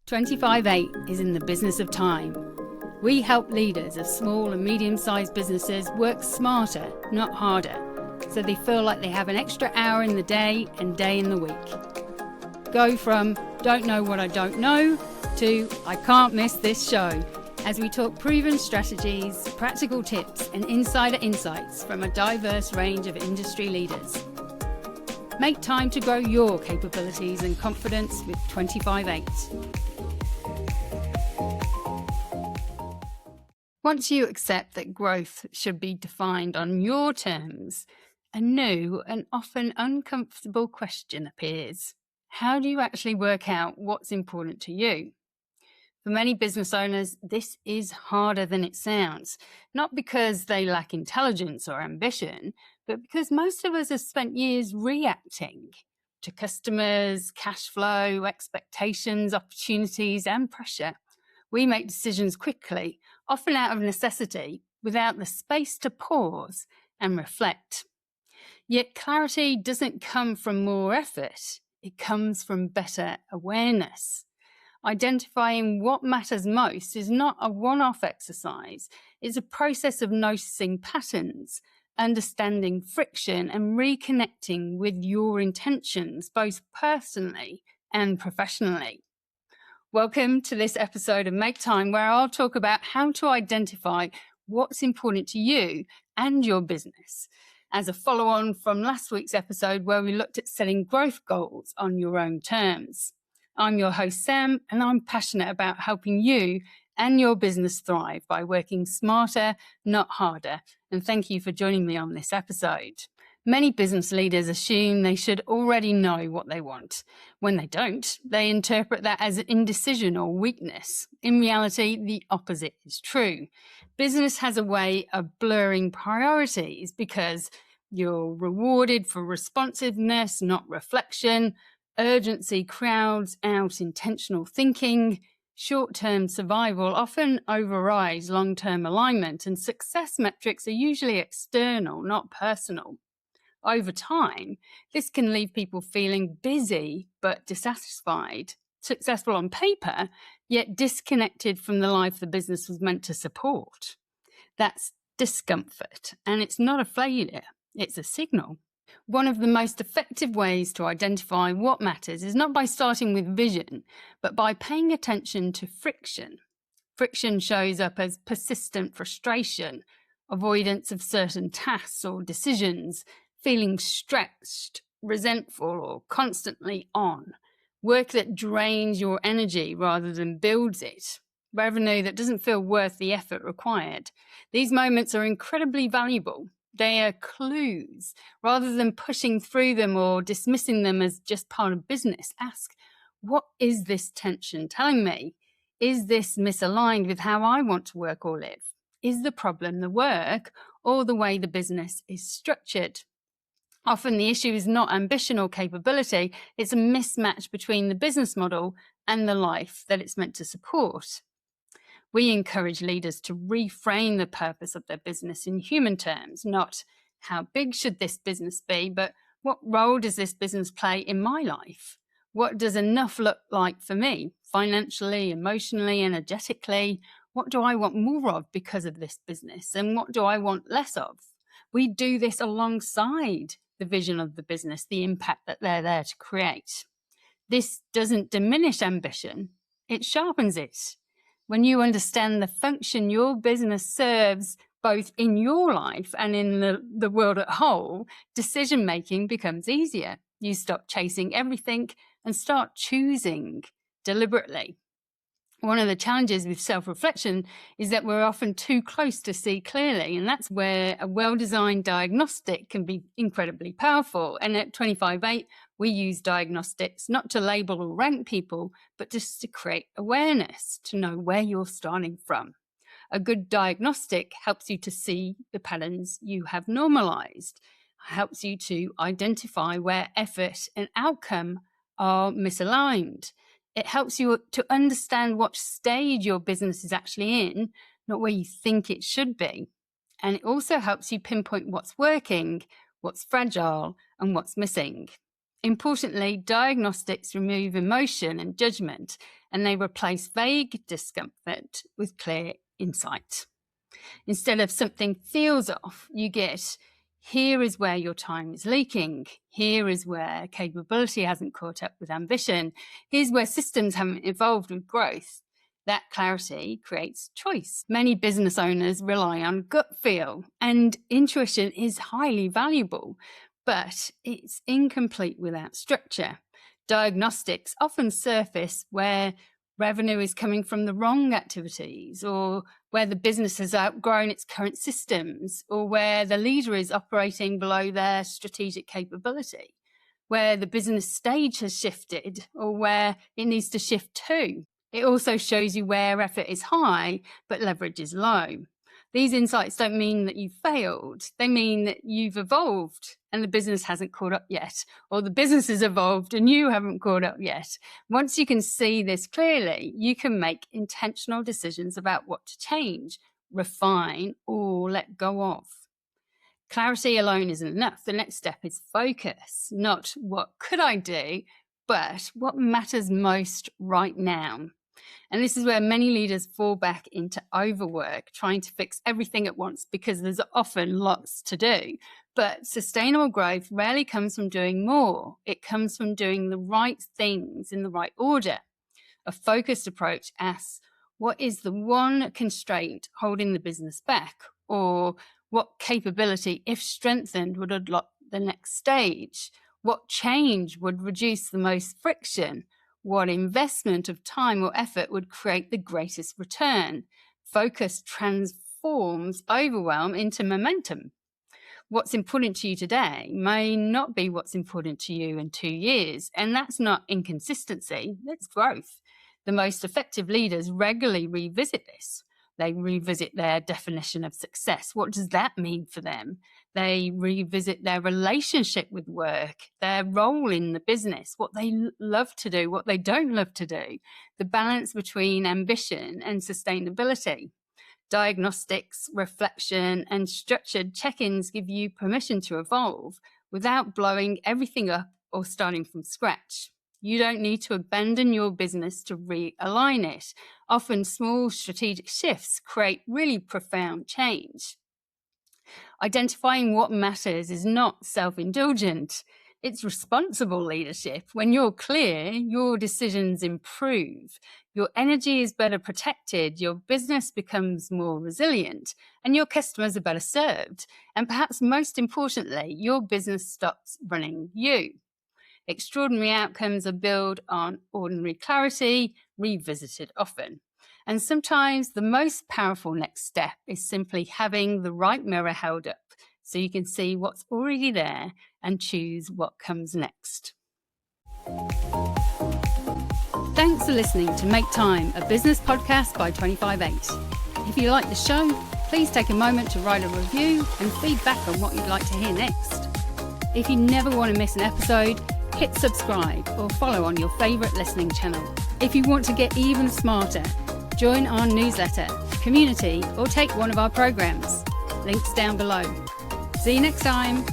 25/8 is in the business of time. We help leaders of small and medium-sized businesses work smarter, not harder, so they feel like they have an extra hour in the day and day in the week. Go from don't know what I don't know to I can't miss this show, as we talk proven strategies, practical tips and insider insights from a diverse range of industry leaders. Make time to grow your capabilities and confidence with 25/8. Once you accept that growth should be defined on your terms, a new and often uncomfortable question appears. How do you actually work out what's important to you? For many business owners, this is harder than it sounds, not because they lack intelligence or ambition, but because most of us have spent years reacting to customers, cash flow, expectations, opportunities, and pressure. We make decisions quickly, often out of necessity, without the space to pause and reflect. Yet clarity doesn't come from more effort, it comes from better awareness. Identifying what matters most is not a one-off exercise, it's a process of noticing patterns, understanding friction, and reconnecting with your intentions, both personally and professionally. Welcome to this episode of Make Time, where I'll talk about how to identify what's important to you and your business, as a follow-on from last week's episode where we looked at setting growth goals on your own terms. I'm your host, Sam, and I'm passionate about helping you and your business thrive by working smarter, not harder. And thank you for joining me on this episode. Many business leaders assume they should already know what they want. When they don't, they interpret that as indecision or weakness. In reality, the opposite is true. Business has a way of blurring priorities because you're rewarded for responsiveness, not reflection. Urgency crowds out intentional thinking. Short-term survival often overrides long-term alignment, and success metrics are usually external, not personal. Over time, this can leave people feeling busy but dissatisfied, successful on paper, yet disconnected from the life the business was meant to support. That's discomfort, and it's not a failure, it's a signal. One of the most effective ways to identify what matters is not by starting with vision, but by paying attention to friction. Friction shows up as persistent frustration, avoidance of certain tasks or decisions, feeling stretched, resentful, or constantly on. Work that drains your energy rather than builds it. Revenue that doesn't feel worth the effort required. These moments are incredibly valuable. They are clues. Rather than pushing through them or dismissing them as just part of business, ask, what is this tension telling me? Is this misaligned with how I want to work or live? Is the problem the work or the way the business is structured? Often the issue is not ambition or capability, it's a mismatch between the business model and the life that it's meant to support. We encourage leaders to reframe the purpose of their business in human terms, not how big should this business be, but what role does this business play in my life? What does enough look like for me, financially, emotionally, energetically? What do I want more of because of this business? And what do I want less of? We do this alongside the vision of the business, the impact that they're there to create. This doesn't diminish ambition, it sharpens it. When you understand the function your business serves both in your life and in the world at whole, decision-making becomes easier. You stop chasing everything and start choosing deliberately. One of the challenges with self-reflection is that we're often too close to see clearly, and that's where a well-designed diagnostic can be incredibly powerful. And at 25/8, we use diagnostics not to label or rank people, but just to create awareness, to know where you're starting from. A good diagnostic helps you to see the patterns you have normalized, helps you to identify where effort and outcome are misaligned. It helps you to understand what stage your business is actually in, not where you think it should be. And it also helps you pinpoint what's working, what's fragile, and what's missing. Importantly, diagnostics remove emotion and judgment, and they replace vague discomfort with clear insight. Instead of something feels off, you get, here is where your time is leaking. Here is where capability hasn't caught up with ambition. Here's where systems haven't evolved with growth. That clarity creates choice. Many business owners rely on gut feel, and intuition is highly valuable, but it's incomplete without structure. Diagnostics often surface where revenue is coming from the wrong activities, or where the business has outgrown its current systems, or where the leader is operating below their strategic capability, where the business stage has shifted, or where it needs to shift to. It also shows you where effort is high, but leverage is low. These insights don't mean that you've failed. They mean that you've evolved and the business hasn't caught up yet, or the business has evolved and you haven't caught up yet. Once you can see this clearly, you can make intentional decisions about what to change, refine, or let go of. Clarity alone isn't enough. The next step is focus, not what could I do, but what matters most right now. And this is where many leaders fall back into overwork, trying to fix everything at once because there's often lots to do. But sustainable growth rarely comes from doing more. It comes from doing the right things in the right order. A focused approach asks, what is the one constraint holding the business back? Or what capability, if strengthened, would unlock the next stage? What change would reduce the most friction? What investment of time or effort would create the greatest return? Focus transforms overwhelm into momentum. What's important to you today may not be what's important to you in 2 years, and that's not inconsistency, that's growth. The most effective leaders regularly revisit this. They revisit their definition of success. What does that mean for them? They revisit their relationship with work, their role in the business, what they love to do, what they don't love to do, the balance between ambition and sustainability. Diagnostics, reflection, and structured check-ins give you permission to evolve without blowing everything up or starting from scratch. You don't need to abandon your business to realign it. Often small strategic shifts create really profound change. Identifying what matters is not self-indulgent. It's responsible leadership. When you're clear, your decisions improve. Your energy is better protected, your business becomes more resilient, and your customers are better served. And perhaps most importantly, your business stops running you. Extraordinary outcomes are built on ordinary clarity, revisited often. And sometimes the most powerful next step is simply having the right mirror held up so you can see what's already there and choose what comes next. Thanks for listening to Make Time, a business podcast by 25/8. If you like the show, please take a moment to write a review and feedback on what you'd like to hear next. If you never want to miss an episode, hit subscribe or follow on your favourite listening channel. If you want to get even smarter, join our newsletter, community, or take one of our programs. Links down below. See you next time.